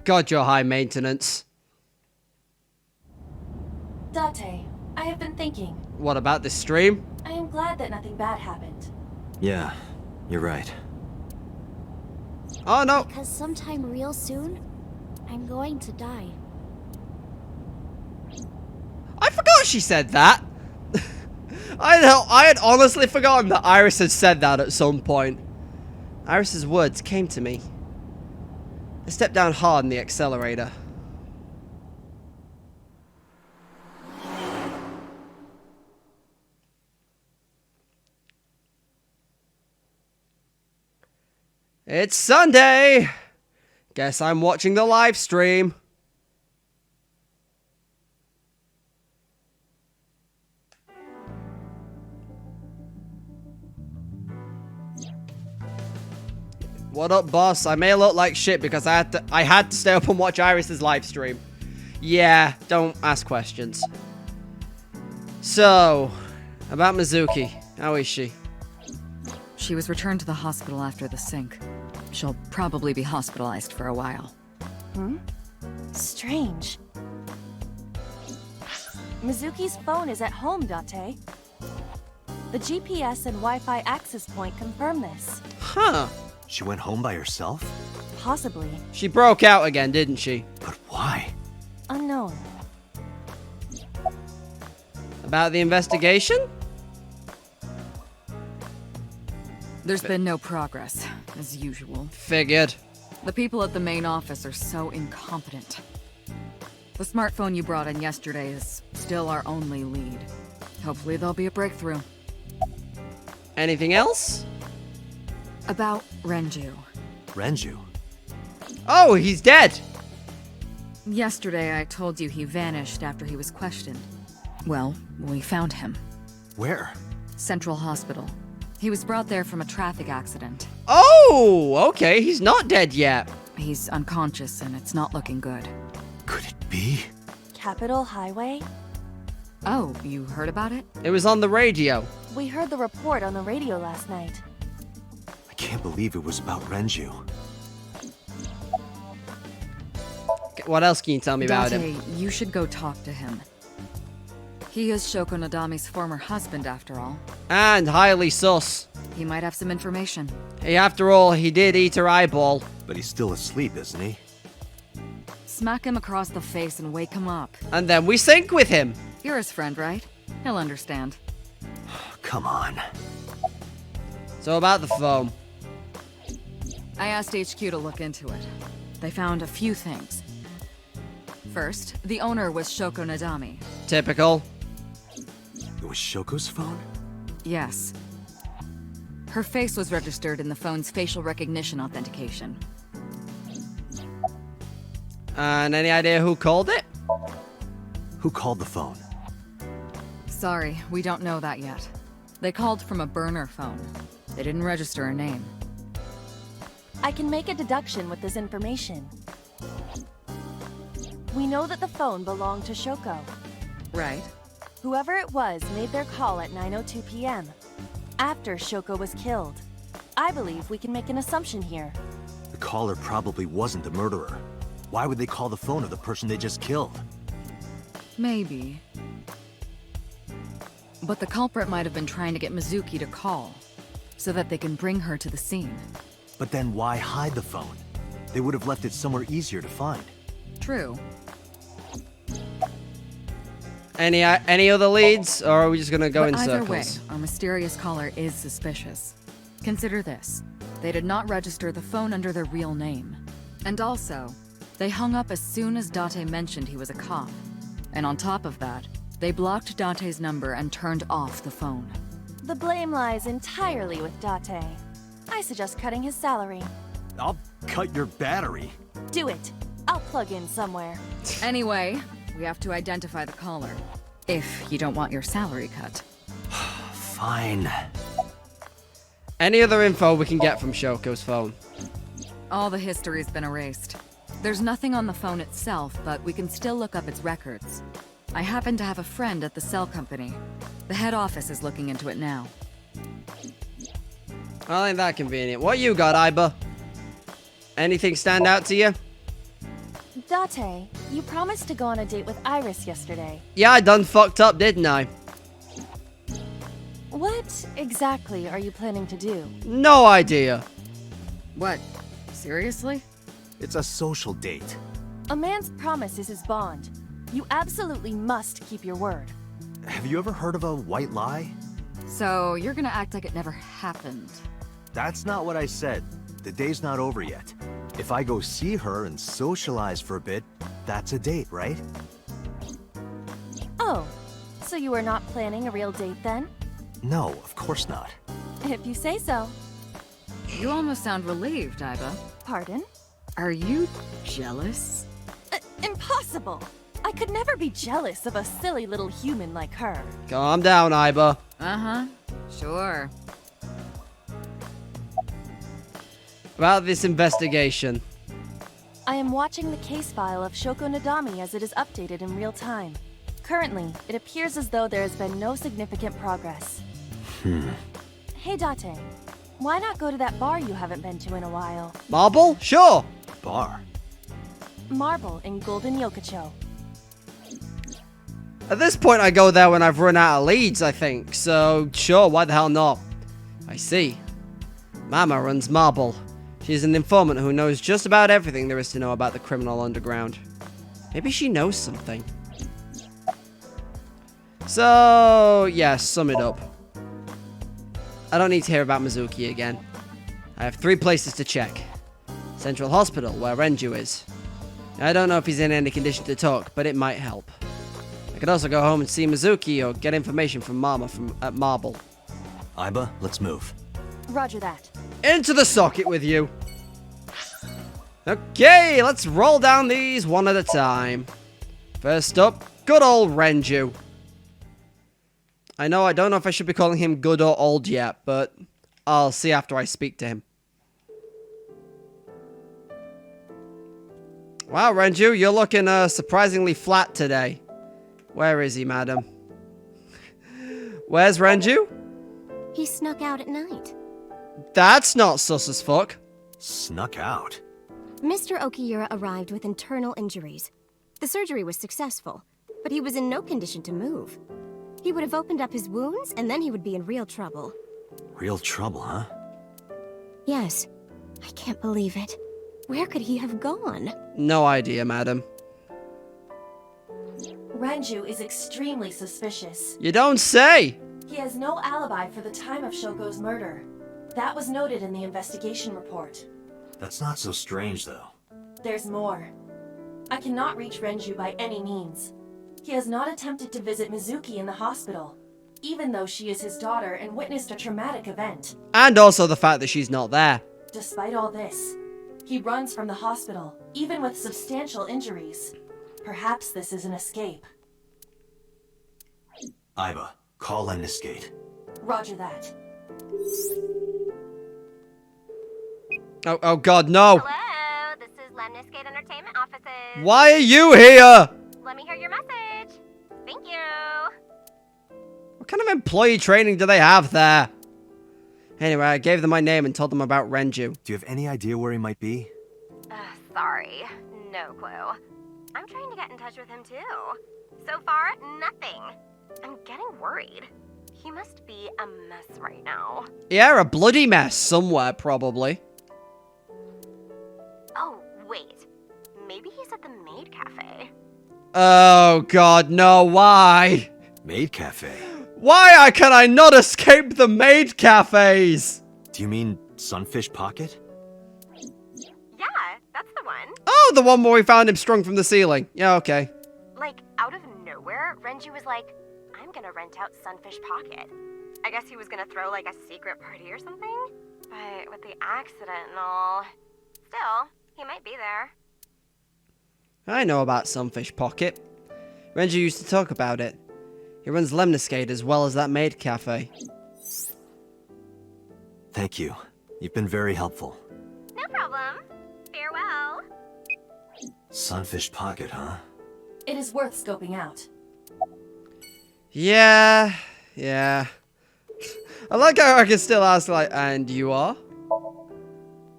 God, you're high maintenance. Date, I have been thinking. What about this stream? I am glad that nothing bad happened. Yeah, you're right. Oh no. Because sometime real soon, I'm going to die. I forgot she said that. I had honestly forgotten that Iris had said that at some point. Iris's words came to me. I stepped down hard in the accelerator. It's Sunday. Guess I'm watching the live stream. What up, boss? I may look like shit because I had to stay up and watch Iris's live stream. Yeah, don't ask questions. So, about Mizuki. How is she? She was returned to the hospital after the sync. She'll probably be hospitalized for a while. Strange. Mizuki's phone is at home, Date. The GPS and Wi-Fi access point confirm this. Huh. She went home by herself? Possibly. She broke out again, didn't she? But why? Unknown. About the investigation? There's been no progress, as usual. Figured. The people at the main office are so incompetent. The smartphone you brought in yesterday is still our only lead. Hopefully there'll be a breakthrough. Anything else? About Renju. Renju? Oh, he's dead. Yesterday I told you he vanished after he was questioned. Well, we found him. Where? Central Hospital. He was brought there from a traffic accident. Oh, okay. He's not dead yet. He's unconscious and it's not looking good. Could it be? Capitol Highway? Oh, you heard about it? It was on the radio. We heard the report on the radio last night. I can't believe it was about Renju. What else can you tell me about him? Date, you should go talk to him. He is Shoko Nadami's former husband, after all. And highly sus. He might have some information. Hey, after all, he did eat her eyeball. But he's still asleep, isn't he? Smack him across the face and wake him up. And then we sync with him. You're his friend, right? He'll understand. Come on. So about the phone. I asked HQ to look into it. They found a few things. First, the owner was Shoko Nadami. Typical. It was Shoko's phone? Yes. Her face was registered in the phone's facial recognition authentication. And any idea who called it? Who called the phone? Sorry, we don't know that yet. They called from a burner phone. They didn't register a name. I can make a deduction with this information. We know that the phone belonged to Shoko. Right. Whoever it was made their call at 9:02 p.m. after Shoko was killed. I believe we can make an assumption here. The caller probably wasn't the murderer. Why would they call the phone of the person they just killed? Maybe. But the culprit might have been trying to get Mizuki to call, so that they can bring her to the scene. But then why hide the phone? They would have left it somewhere easier to find. True. Any other leads, or are we just gonna go But in either circles? way, our mysterious caller is suspicious. Consider this. They did not register the phone under their real name. And also, they hung up as soon as Date mentioned he was a cop. And on top of that, they blocked Date's number and turned off the phone. The blame lies entirely with Date. I suggest cutting his salary. I'll cut your battery. Do it. I'll plug in somewhere. Anyway, we have to identify the caller. If you don't want your salary cut. Fine. Any other info we can get from Shoko's phone? All the history's been erased. There's nothing on the phone itself, but we can still look up its records. I happen to have a friend at the cell company. The head office is looking into it now. Well, ain't that convenient. What you got, Iba? Anything stand out to you? Date, You promised to go on a date with Iris yesterday. Yeah, I done fucked up, didn't I? What exactly are you planning to do? No idea. What? Seriously? It's a social date. A man's promise is his bond. You absolutely must keep your word. Have you ever heard of a white lie? So, you're gonna act like it never happened. That's not what I said. The day's not over yet. If I go see her and socialize for a bit, that's a date, right? Oh, so you are not planning a real date then? No, of course not. If you say so. You almost sound relieved, Iba. Pardon? Are you jealous? Impossible! I could never be jealous of a silly little human like her. Calm down, Iba. Uh-huh. Sure. About this investigation. I am watching the case file of Shoko Nadami as it is updated in real time. Currently, it appears as though there has been no significant progress. Hey Date, why not go to that bar you haven't been to in a while? Marble? Sure. Bar. Marble in Golden Yokocho. At this point, I go there when I've run out of leads, I think. So, sure, why the hell not? I see. Mama runs Marble. She's an informant who knows just about everything there is to know about the criminal underground. Maybe she knows something. So, yeah, sum it up. I don't need to hear about Mizuki again. I have 3 places to check. Central Hospital, where Renju is. I don't know if he's in any condition to talk, but it might help. I could also go home and see Mizuki or get information from Mama at Marble. Iba, let's move. Roger that. Into the socket with you. Okay, let's roll down these one at a time. First up, good old Renju. I don't know if I should be calling him good or old yet, but I'll see after I speak to him. Wow, Renju, you're looking surprisingly flat today. Where is he, madam? Where's Renju? He snuck out at night. That's not sus as fuck. Snuck out. Mr. Okiura arrived with internal injuries. The surgery was successful, but he was in no condition to move. He would have opened up his wounds, and then he would be in real trouble. Real trouble, huh? Yes. I can't believe it. Where could he have gone? No idea, madam. Renju is extremely suspicious. You don't say! He has no alibi for the time of Shoko's murder. That was noted in the investigation report. That's not so strange, though. There's more. I cannot reach Renju by any means. He has not attempted to visit Mizuki in the hospital, even though she is his daughter and witnessed a traumatic event. And also the fact that she's not there. Despite all this, he runs from the hospital, even with substantial injuries. Perhaps this is an escape. Iba, call Lemniscate. Roger that. Oh god, no! Hello, this is Lemniscate Entertainment Offices. Why are you here? Let me hear your message. Thank you. What kind of employee training do they have there? Anyway, I gave them my name and told them about Renju. Do you have any idea where he might be? Sorry, no clue. I'm trying to get in touch with him too. So far, nothing. I'm getting worried. He must be a mess right now. Yeah, a bloody mess somewhere, probably. Oh, wait. Maybe he's at the Maid Cafe. Oh god, no, why? Maid Cafe. Why can I not escape the maid cafes? Do you mean Sunfish Pocket? Yeah, that's the one. Oh, the one where we found him strung from the ceiling. Yeah, okay. Like, out of nowhere, Renju was like, I'm gonna rent out Sunfish Pocket. I guess he was gonna throw, like, a secret party or something? But with the accident and all... Still, he might be there. I know about Sunfish Pocket. Renju used to talk about it. He runs Lemniscate as well as that maid cafe. Thank you. You've been very helpful. No problem. Farewell. Sunfish Pocket, huh? It is worth scoping out. Yeah. I like how I can still ask, like, and you are?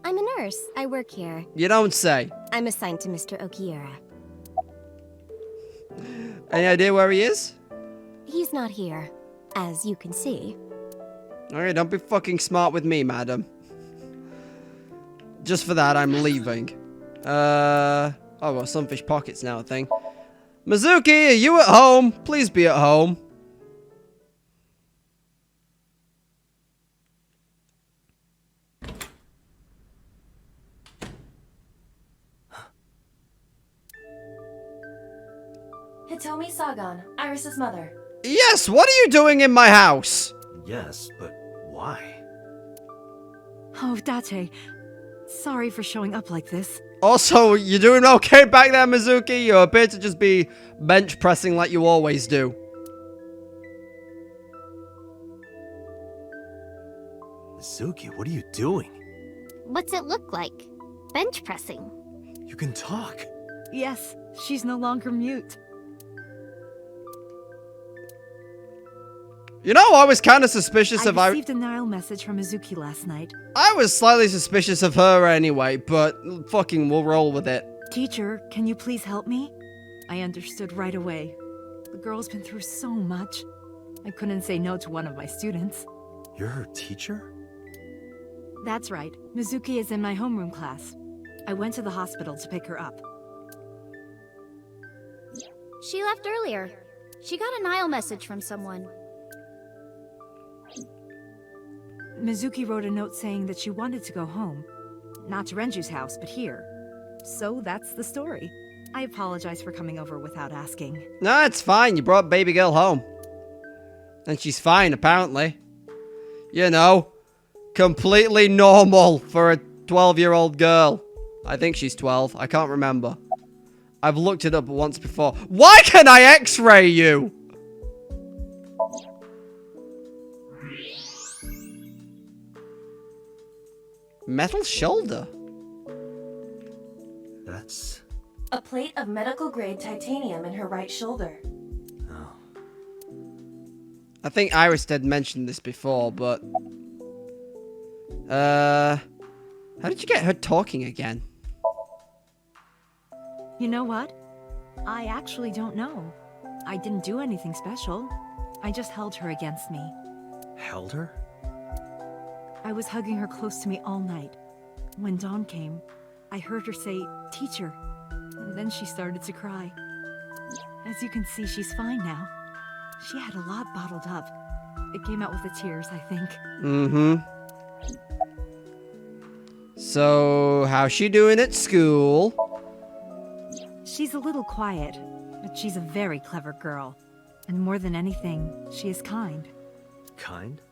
I'm a nurse. I work here. You don't say. I'm assigned to Mr. Okiura. Any idea where he is? He's not here, as you can see. Alright, don't be fucking smart with me, madam. Just for that, I'm leaving. Oh, well, Sunfish Pocket's now a thing. Mizuki, are you at home? Please be at home. Hitomi Sagan, Iris's mother. Yes, what are you doing in my house? Yes, but why? Oh, Date. Sorry for showing up like this. Also, you doing okay back there, Mizuki? You appear to just be bench pressing like you always do. Mizuki, what are you doing? What's it look like? Bench pressing. You can talk. Yes, she's no longer mute. You know, I was kind of suspicious of I received a Nile message from Mizuki last night. I was slightly suspicious of her anyway, but fucking we'll roll with it. Teacher, can you please help me? I understood right away. The girl's been through so much. I couldn't say no to one of my students. You're her teacher? That's right. Mizuki is in my homeroom class. I went to the hospital to pick her up. She left earlier. She got a Nile message from someone. Mizuki wrote a note saying that she wanted to go home. Not to Renju's house, but here. So that's the story. I apologize for coming over without asking. No, it's fine. You brought baby girl home. And she's fine, apparently. You know, completely normal for a 12-year-old girl. I think she's 12. I can't remember. I've looked it up once before. Why can I x-ray you? Metal shoulder? That's... A plate of medical-grade titanium in her right shoulder. oh. I think Iris did mention this before, but... how did you get her talking again? You know what? I actually don't know. I didn't do anything special. I just held her against me. Held her? I was hugging her close to me all night. When dawn came, I heard her say, "Teacher," and then she started to cry. As you can see, she's fine now. She had a lot bottled up. It came out with the tears, I think. Mm-hmm. So, how's she doing at school? She's a little quiet, but she's a very clever girl. And more than anything, she is kind. Kind?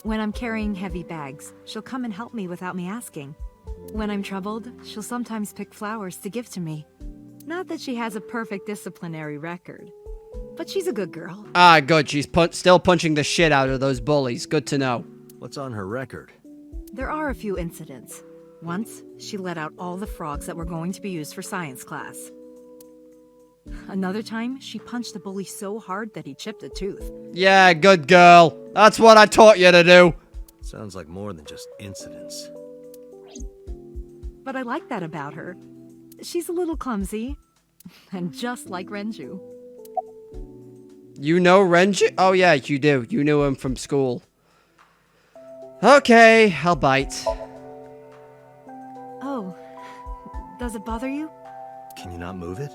When I'm carrying heavy bags, she'll come and help me without me asking. When I'm troubled, she'll sometimes pick flowers to give to me. Not that she has a perfect disciplinary record, but she's a good girl. Ah, good. She's still punching the shit out of those bullies. Good to know. What's on her record? There are a few incidents. Once, she let out all the frogs that were going to be used for science class. Another time, she punched a bully so hard that he chipped a tooth. Yeah, good girl. That's what I taught you to do. Sounds like more than just incidents. But I like that about her. She's a little clumsy, and just like Renju. You know Renju? Oh, yeah, you do. You knew him from school. Okay, I'll bite. Oh, does it bother you? Can you not move it?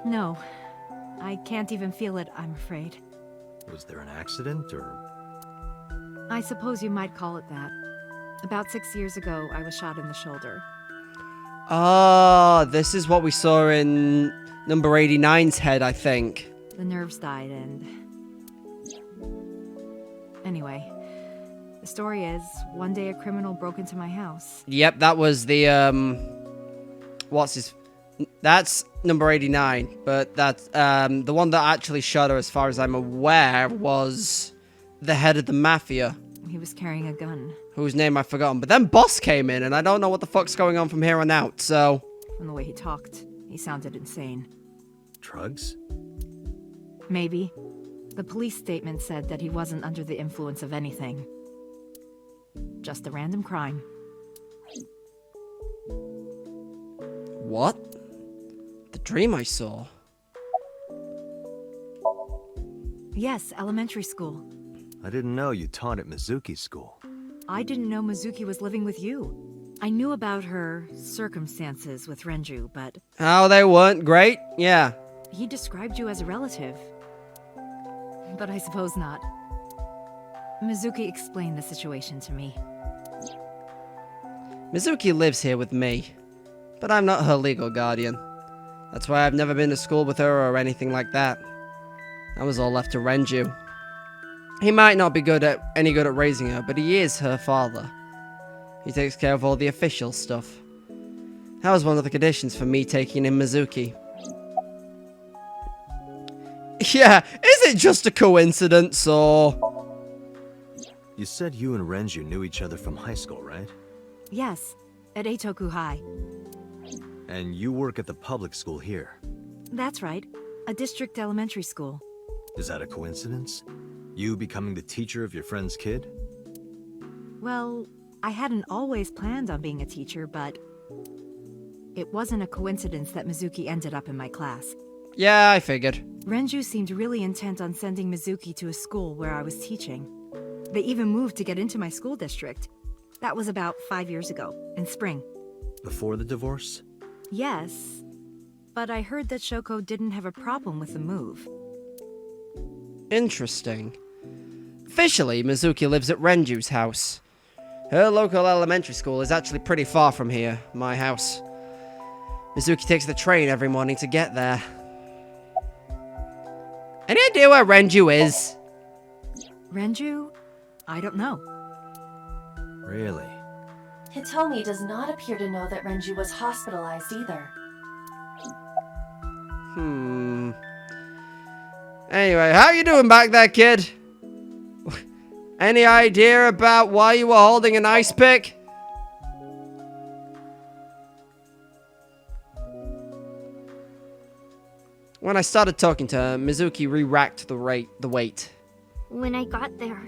No, I can't even feel it, I'm afraid. Was there an accident, or...? I suppose you might call it that. About 6 years ago, I was shot in the shoulder. Ah, this is what we saw in number 89's head, I think. The nerves died and... Anyway, the story is, one day a criminal broke into my house. Yep, that was the, what's his... That's number 89, but that's, the one that actually shot her, as far as I'm aware, was the head of the mafia. He was carrying a gun. Whose name I've forgotten. But then Boss came in, and I don't know what the fuck's going on from here on out, so... From the way he talked, he sounded insane. Drugs? Maybe. The police statement said that he wasn't under the influence of anything. Just a random crime. What? The dream I saw? Yes, elementary school. I didn't know you taught at Mizuki School. I didn't know Mizuki was living with you. I knew about her circumstances with Renju, but Oh, they weren't great? Yeah. he described you as a relative. But I suppose not. Mizuki explained the situation to me. Mizuki lives here with me, but I'm not her legal guardian. That's why I've never been to school with her or anything like that. That was all left to Renju. He might not be any good at raising her, but he is her father. He takes care of all the official stuff. That was one of the conditions for me taking in Mizuki. Yeah, is it just a coincidence, or... You said you and Renju knew each other from high school, right? Yes, at Eitoku High. And you work at the public school here. That's right, a district elementary school. Is that a coincidence? You becoming the teacher of your friend's kid? Well, I hadn't always planned on being a teacher, but it wasn't a coincidence that Mizuki ended up in my class. Yeah, I figured. Renju seemed really intent on sending Mizuki to a school where I was teaching. They even moved to get into my school district. That was about 5 years ago, in spring. Before the divorce? Yes, but I heard that Shoko didn't have a problem with the move. Interesting. Officially, Mizuki lives at Renju's house. Her local elementary school is actually pretty far from here, my house. Mizuki takes the train every morning to get there. Any idea where Renju is? Renju? I don't know. Really? Hitomi does not appear to know that Renju was hospitalized either. Anyway, how you doing back there, kid? Any idea about why you were holding an ice pick? When I started talking to her, Mizuki re-racked the weight. When I got there,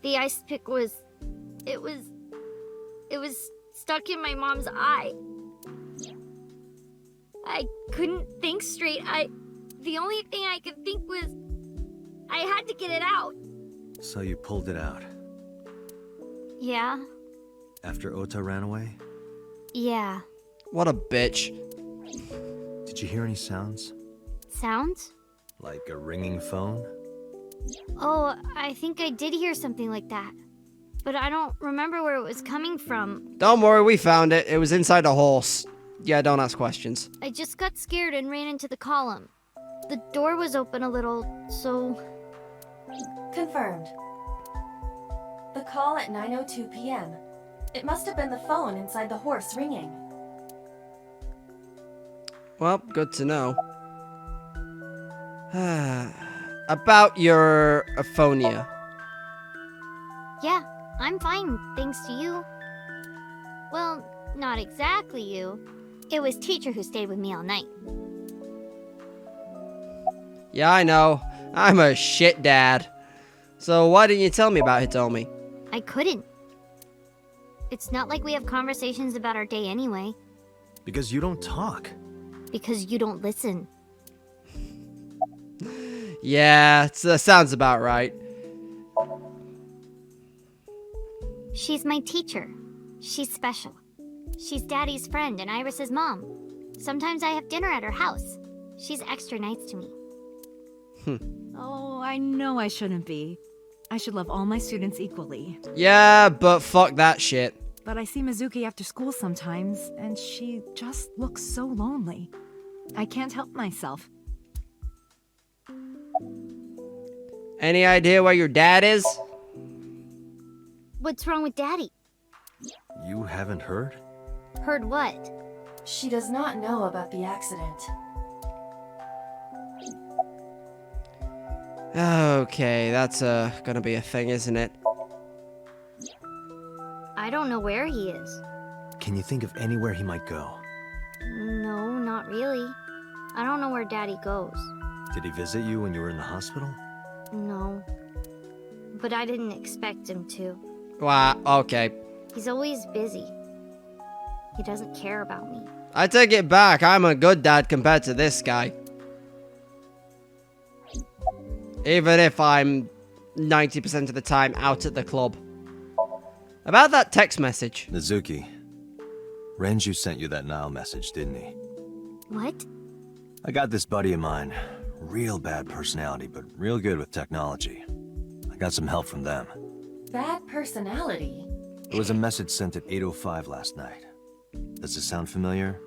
the ice pick was... It was stuck in my mom's eye. I couldn't think straight. The only thing I could think was I had to get it out. So you pulled it out? Yeah. After Ota ran away? Yeah. What a bitch. Did you hear any sounds? Sounds? Like a ringing phone? Oh, I think I did hear something like that. But I don't remember where it was coming from. Don't worry, we found it. It was inside a horse. Yeah, don't ask questions. I just got scared and ran into the column. The door was open a little, so... Confirmed. The call at 9:02 p.m. It must have been the phone inside the horse ringing. Well, good to know. About your aphonia. Yeah, I'm fine, thanks to you. Well, not exactly you. It was teacher who stayed with me all night. Yeah, I know. I'm a shit dad. So why didn't you tell me about Hitomi? I couldn't. It's not like we have conversations about our day anyway. Because you don't talk. Because you don't listen. Yeah, sounds about right. She's my teacher. She's special. She's Daddy's friend and Iris's mom. Sometimes I have dinner at her house. She's extra nice to me. Oh, I know I shouldn't be. I should love all my students equally. Yeah, but fuck that shit. But I see Mizuki after school sometimes, and she just looks so lonely. I can't help myself. Any idea where your dad is? What's wrong with Daddy? You haven't heard? Heard what? She does not know about the accident. Okay, that's gonna be a thing, isn't it? I don't know where he is. Can you think of anywhere he might go? No, not really. I don't know where Daddy goes. Did he visit you when you were in the hospital? No. But I didn't expect him to. Wow, okay. He's always busy. He doesn't care about me. I take it back. I'm a good dad compared to this guy. Even if I'm 90% of the time out at the club. About that text message. Mizuki, Renju sent you that Nile message, didn't he? What? I got this buddy of mine. Real bad personality, but real good with technology. I got some help from them. Bad personality? There was a message sent at 8:05 last night. Does this sound familiar?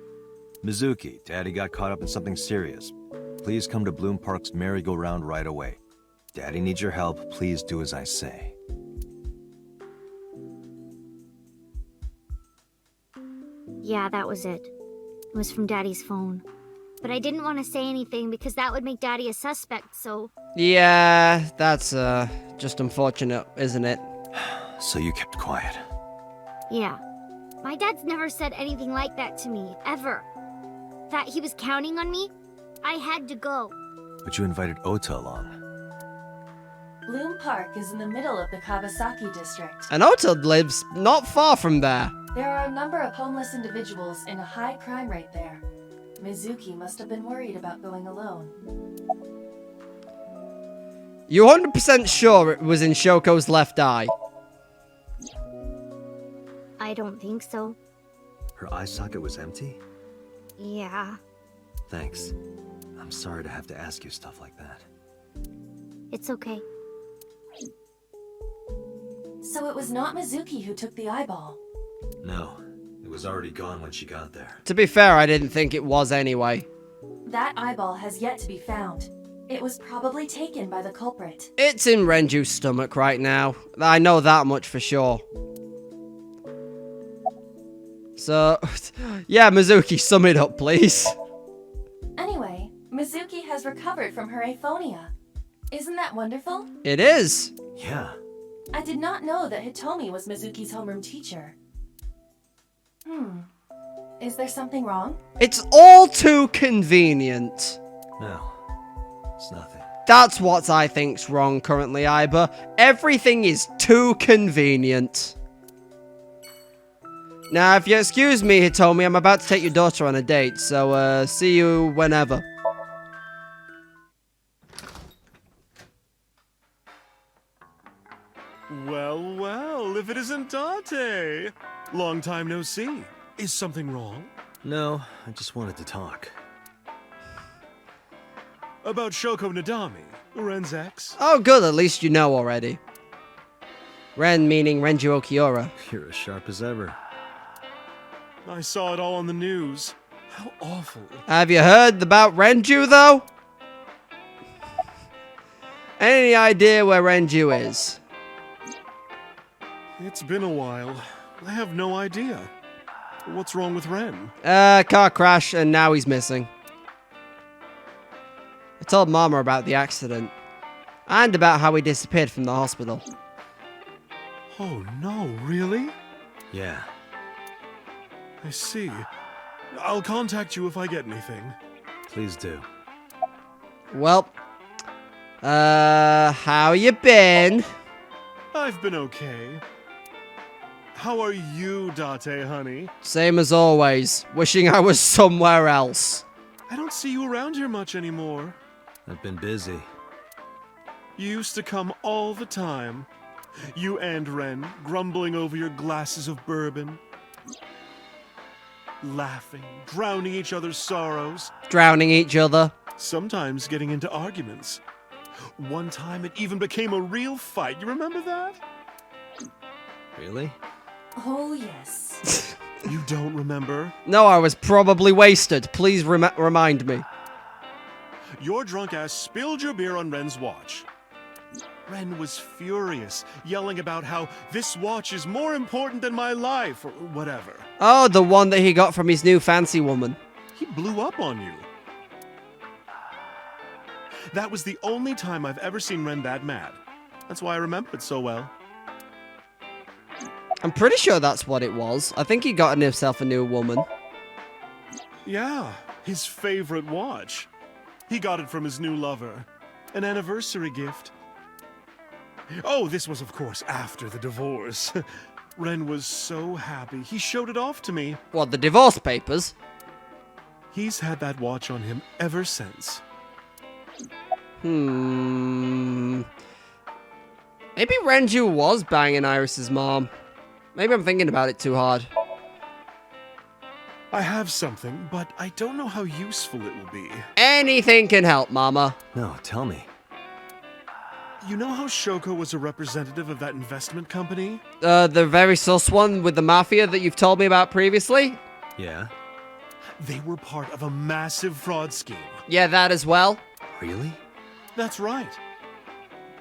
Mizuki, Daddy got caught up in something serious. Please come to Bloom Park's merry-go-round right away. Daddy needs your help. Please do as I say. Yeah, that was it. It was from Daddy's phone. But I didn't want to say anything because that would make Daddy a suspect, so... Yeah, that's just unfortunate, isn't it? So you kept quiet. Yeah. My dad's never said anything like that to me, ever. That he was counting on me, I had to go. But you invited Ota along. Bloom Park is in the middle of the Kawasaki district. And Ota lives not far from there. There are a number of homeless individuals and a high crime rate there. Mizuki must have been worried about going alone. You 100% sure it was in Shoko's left eye? I don't think so. Her eye socket was empty? Yeah. Thanks. I'm sorry to have to ask you stuff like that. It's okay. So it was not Mizuki who took the eyeball? No. It was already gone when she got there. To be fair, I didn't think it was anyway. That eyeball has yet to be found. It was probably taken by the culprit. It's in Renju's stomach right now. I know that much for sure. So, yeah, Mizuki, sum it up, please. Anyway, Mizuki has recovered from her aphonia. Isn't that wonderful? It is. Yeah. I did not know that Hitomi was Mizuki's homeroom teacher. Is there something wrong? It's all too convenient. No. It's nothing. That's what I think's wrong currently, Iba. Everything is too convenient. Now, if you excuse me, Hitomi, I'm about to take your daughter on a date, so, see you whenever. Well, well, if it isn't Date! Long time no see. Is something wrong? No, I just wanted to talk. About Shoko Nadami, Ren's ex? Oh, good, at least you know already. Ren meaning Renju Okiura. You're as sharp as ever. I saw it all on the news. How awful. Have you heard about Renju, though? Any idea where Renju is? It's been a while. I have no idea. What's wrong with Ren? Car crash, and now he's missing. I told Mama about the accident. And about how he disappeared from the hospital. Oh no, really? Yeah. I see. I'll contact you if I get anything. Please do. Well, how you been? I've been okay. How are you, Date, honey? Same as always. Wishing I was somewhere else. I don't see you around here much anymore. I've been busy. You used to come all the time. You and Ren, grumbling over your glasses of bourbon. Laughing, drowning each other's sorrows. Drowning each other. Sometimes getting into arguments. One time it even became a real fight. You remember that? Really? Oh, yes. You don't remember? No, I was probably wasted. Please remind me. Your drunk ass spilled your beer on Ren's watch. Ren was furious, yelling about how this watch is more important than my life, or whatever. Oh, the one that he got from his new fancy woman. He blew up on you. That was the only time I've ever seen Ren that mad. That's why I remember it so well. I'm pretty sure that's what it was. I think he got himself a new woman. Yeah, his favorite watch. He got it from his new lover. An anniversary gift. Oh, this was, of course, after the divorce. Ren was so happy. He showed it off to me. What, the divorce papers? He's had that watch on him ever since. Maybe Renju was banging Iris's mom. Maybe I'm thinking about it too hard. I have something, but I don't know how useful it will be. Anything can help, Mama. No, tell me. You know how Shoko was a representative of that investment company? The very sus one with the mafia that you've told me about previously? Yeah? They were part of a massive fraud scheme. Yeah, that as well. Really? That's right.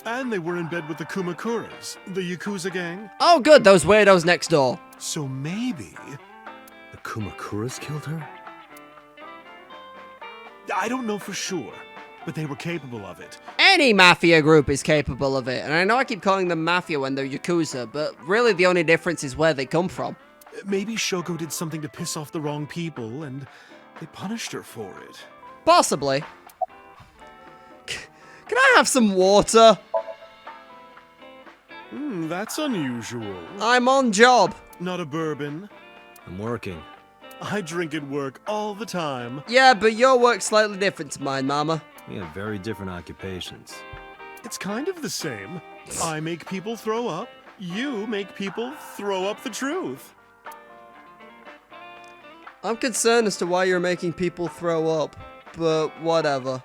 And they were in bed with the Kumakuras, the Yakuza gang. Oh, good, those weirdos next door. So maybe... The Kumakuras killed her? I don't know for sure, but they were capable of it. Any mafia group is capable of it, and I know I keep calling them mafia when they're Yakuza, but really the only difference is where they come from. Maybe Shoko did something to piss off the wrong people, and they punished her for it. Possibly. Can I have some water? That's unusual. I'm on job. Not a bourbon. I'm working. I drink at work all the time. Yeah, but your work's slightly different to mine, Mama. We have very different occupations. It's kind of the same. I make people throw up. You make people throw up the truth. I'm concerned as to why you're making people throw up, but whatever.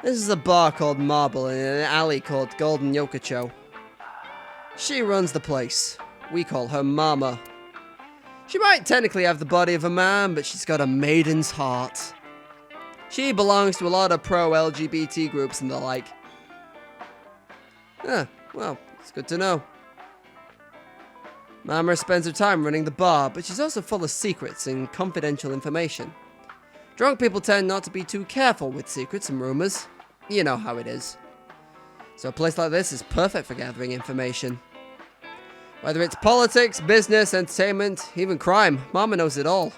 This is a bar called Marble in an alley called Golden Yokocho. She runs the place. We call her Mama. She might technically have the body of a man, but she's got a maiden's heart. She belongs to a lot of pro-LGBT groups and the like. Well, it's good to know. Mama spends her time running the bar, but she's also full of secrets and confidential information. Drunk people tend not to be too careful with secrets and rumors. You know how it is. So a place like this is perfect for gathering information. Whether it's politics, business, entertainment, even crime, Mama knows it all.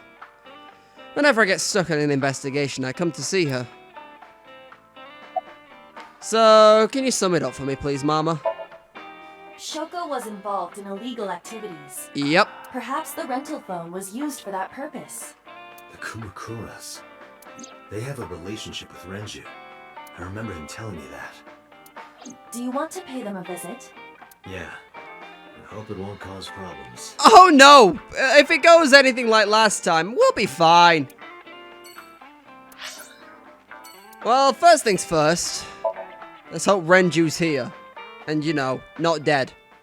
Whenever I get stuck on an investigation, I come to see her. So, can you sum it up for me, please, Mama? Shoko was involved in illegal activities. Yep. Perhaps the rental phone was used for that purpose. The Kumakuras. They have a relationship with Renju. I remember him telling me that. Do you want to pay them a visit? Yeah. I hope it won't cause problems. Oh no! If it goes anything like last time, we'll be fine. Well, first things first. Let's hope Renju's here. And, you know, not dead.